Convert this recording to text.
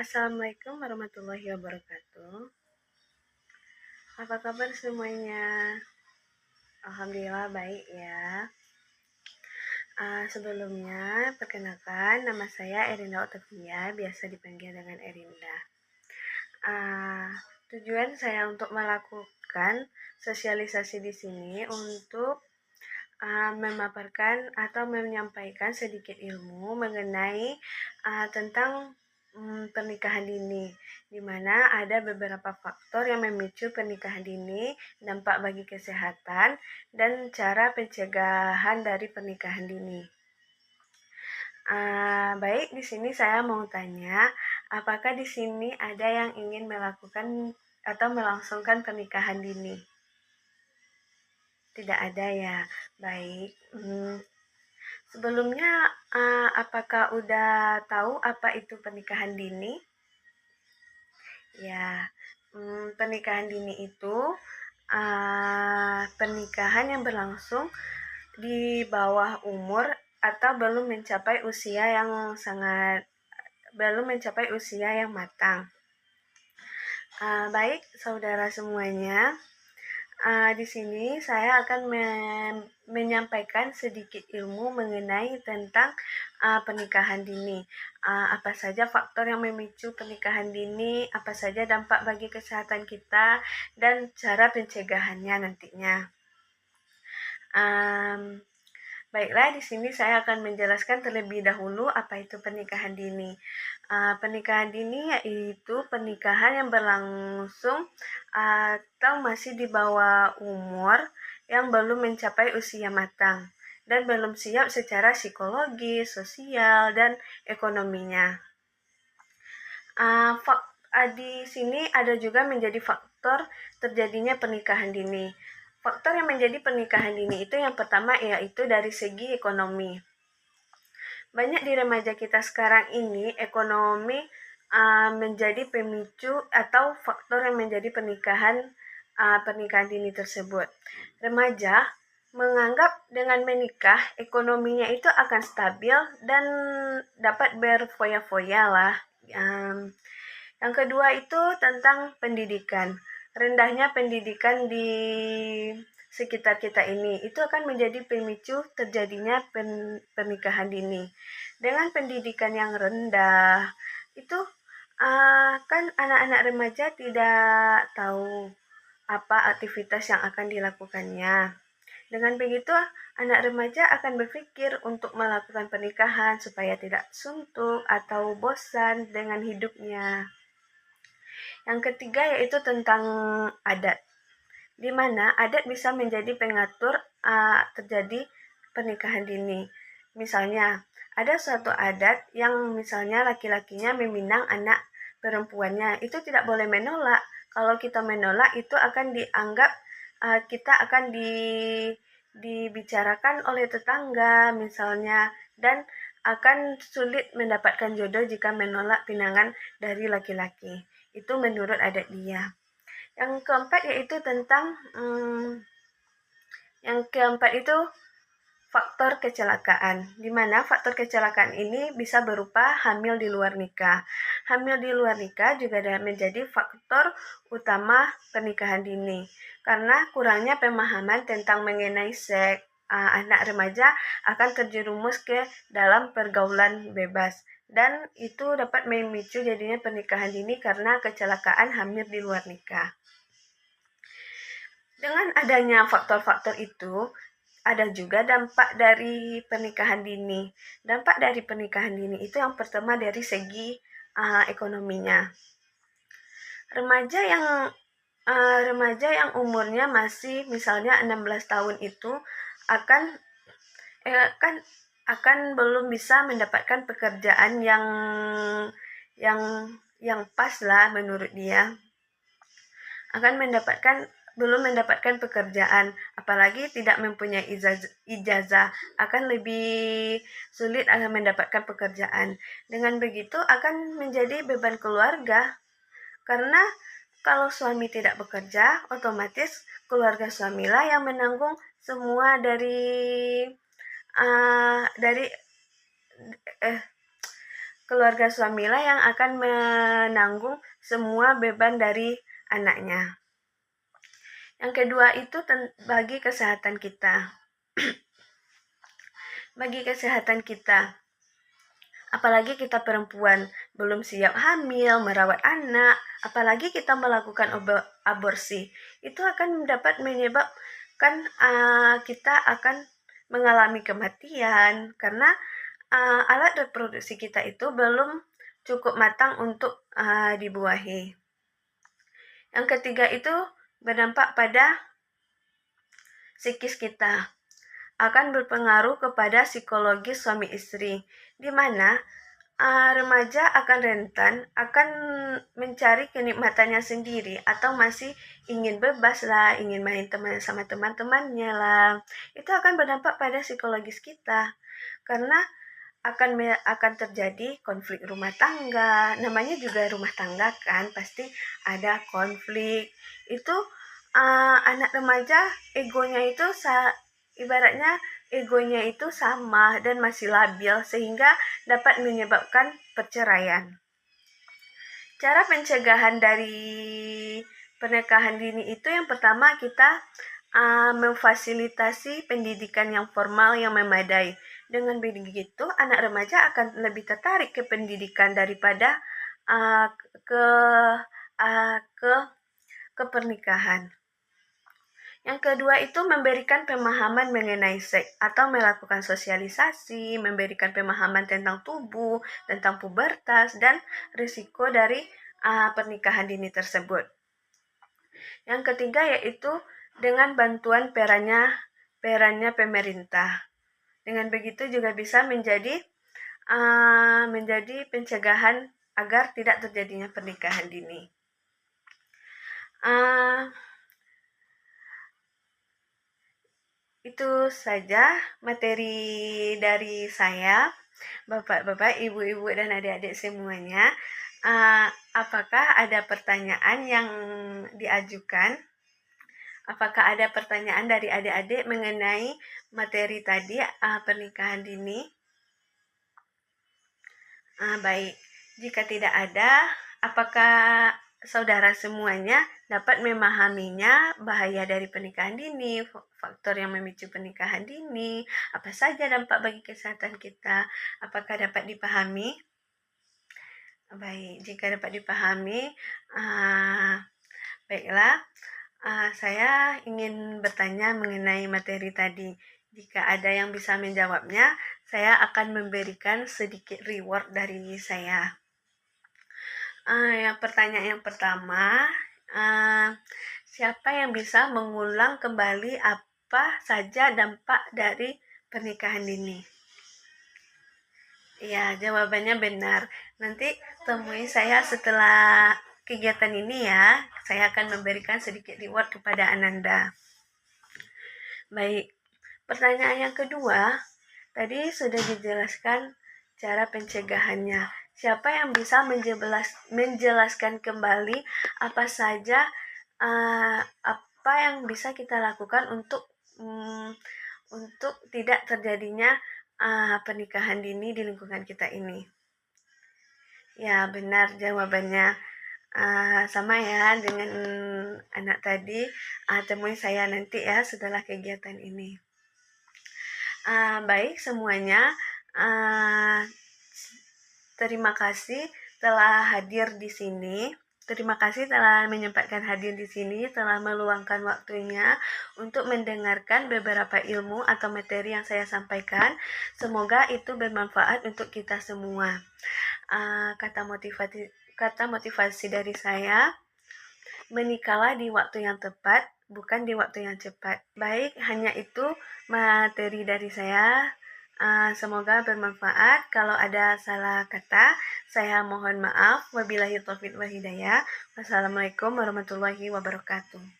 Assalamualaikum warahmatullahi wabarakatuh. Apa kabar semuanya? Alhamdulillah baik ya. Sebelumnya, perkenalkan nama saya Erinda Otavia, biasa dipanggil dengan Erinda. Tujuan saya untuk melakukan sosialisasi di sini untuk memaparkan atau menyampaikan sedikit ilmu mengenai tentang pernikahan dini, di mana ada beberapa faktor yang memicu pernikahan dini, dampak bagi kesehatan, dan cara pencegahan dari pernikahan dini. Baik, di sini saya mau tanya, apakah di sini ada yang ingin melakukan atau melangsungkan pernikahan dini? Tidak ada ya. Baik. Sebelumnya, apakah udah tahu apa itu pernikahan dini? Ya, pernikahan dini itu pernikahan yang berlangsung di bawah umur atau belum mencapai usia yang matang. Baik, saudara semuanya. Di sini saya akan menyampaikan sedikit ilmu mengenai tentang pernikahan dini. Apa saja faktor yang memicu pernikahan dini, apa saja dampak bagi kesehatan kita, dan cara pencegahannya nantinya. Baiklah, di sini saya akan menjelaskan terlebih dahulu apa itu pernikahan dini. Pernikahan dini yaitu pernikahan yang berlangsung atau masih di bawah umur yang belum mencapai usia matang dan belum siap secara psikologis, sosial, dan ekonominya. Di sini ada juga menjadi faktor terjadinya pernikahan dini. Faktor yang menjadi pernikahan dini itu yang pertama yaitu dari segi ekonomi. Banyak di remaja kita sekarang ini ekonomi menjadi pemicu atau faktor yang menjadi pernikahan dini tersebut. Remaja menganggap dengan menikah ekonominya itu akan stabil dan dapat berfoya-foya lah. Yang kedua itu tentang pendidikan. Rendahnya pendidikan di sekitar kita ini itu akan menjadi pemicu terjadinya pernikahan dini. Dengan pendidikan yang rendah itu kan anak-anak remaja tidak tahu apa aktivitas yang akan dilakukannya. Dengan begitu, anak remaja akan berpikir untuk melakukan pernikahan supaya tidak suntuk atau bosan dengan hidupnya. Yang ketiga yaitu tentang adat, di mana adat bisa menjadi pengatur terjadi pernikahan dini. Misalnya, ada suatu adat yang misalnya laki-lakinya meminang anak perempuannya, itu tidak boleh menolak. Kalau kita menolak, itu akan dianggap kita akan dibicarakan oleh tetangga misalnya, dan akan sulit mendapatkan jodoh jika menolak pinangan dari laki-laki. Itu menurut adat dia. Yang keempat yaitu tentang faktor kecelakaan, di mana faktor kecelakaan ini bisa berupa hamil di luar nikah. Hamil di luar nikah juga menjadi faktor utama pernikahan dini, karena kurangnya pemahaman tentang mengenai seks. Anak remaja akan terjerumus ke dalam pergaulan bebas, dan itu dapat memicu jadinya pernikahan dini karena kecelakaan hamil di luar nikah. Dengan adanya faktor-faktor itu, ada juga dampak dari pernikahan dini. Dampak dari pernikahan dini itu yang pertama dari segi ekonominya. Remaja yang umurnya masih misalnya 16 tahun itu akan belum bisa mendapatkan pekerjaan yang pas lah menurut dia. Belum mendapatkan pekerjaan, apalagi tidak mempunyai ijazah, akan lebih sulit mendapatkan pekerjaan. Dengan begitu akan menjadi beban keluarga, karena kalau suami tidak bekerja, otomatis keluarga suamilah yang menanggung semua keluarga suamilah yang akan menanggung semua beban dari anaknya. Yang kedua itu bagi kesehatan kita. Bagi kesehatan kita, apalagi kita perempuan, belum siap hamil, merawat anak, apalagi kita melakukan aborsi, itu akan dapat menyebabkan kita akan mengalami kematian karena alat reproduksi kita itu belum cukup matang untuk dibuahi. Yang ketiga itu berdampak pada psikis kita, akan berpengaruh kepada psikologis suami istri, di mana remaja akan rentan, akan mencari kenikmatannya sendiri atau masih ingin bebas lah, ingin main sama teman-temannya lah. Itu akan berdampak pada psikologis kita, karena akan terjadi konflik rumah tangga. Namanya juga rumah tangga kan, pasti ada konflik. Itu anak remaja egonya itu ibaratnya egonya itu sama dan masih labil sehingga dapat menyebabkan perceraian. Cara pencegahan dari pernikahan dini itu yang pertama kita memfasilitasi pendidikan yang formal yang memadai. Dengan begitu anak remaja akan lebih tertarik ke pendidikan daripada ke pernikahan. Yang kedua itu memberikan pemahaman mengenai seks atau melakukan sosialisasi, memberikan pemahaman tentang tubuh, tentang pubertas, dan risiko dari pernikahan dini tersebut. Yang ketiga yaitu dengan bantuan perannya pemerintah. Dengan begitu juga bisa menjadi pencegahan agar tidak terjadinya pernikahan dini. Itu saja materi dari saya, Bapak-bapak, Ibu-ibu, dan adik-adik semuanya. Apakah ada pertanyaan yang diajukan? Apakah ada pertanyaan dari adik-adik mengenai materi tadi, pernikahan dini? Baik, jika tidak ada, apakah saudara semuanya dapat memahaminya, bahaya dari pernikahan dini, faktor yang memicu pernikahan dini, apa saja dampak bagi kesehatan kita, apakah dapat dipahami? Baik, jika dapat dipahami, baiklah, saya ingin bertanya mengenai materi tadi. Jika ada yang bisa menjawabnya, saya akan memberikan sedikit reward dari saya. Pertanyaan yang pertama, siapa yang bisa mengulang kembali apa saja dampak dari pernikahan dini? Ya, jawabannya benar. Nanti temui saya setelah kegiatan ini ya. Saya akan memberikan sedikit reward kepada Ananda. Baik, pertanyaan yang kedua, tadi sudah dijelaskan cara pencegahannya. Siapa yang bisa menjelaskan kembali apa saja apa yang bisa kita lakukan untuk tidak terjadinya pernikahan dini di lingkungan kita ini? Ya, benar jawabannya. Sama ya dengan anak tadi. Temui saya nanti ya setelah kegiatan ini. Baik semuanya. Terima kasih telah hadir di sini. Terima kasih telah menyempatkan hadir di sini, telah meluangkan waktunya untuk mendengarkan beberapa ilmu atau materi yang saya sampaikan. Semoga itu bermanfaat untuk kita semua. Kata motivasi dari saya, menikahlah di waktu yang tepat, bukan di waktu yang cepat. Baik, hanya itu materi dari saya. Semoga bermanfaat. Kalau ada salah kata, saya mohon maaf. Wabillahi taufiq wal hidayah. Wassalamualaikum warahmatullahi wabarakatuh.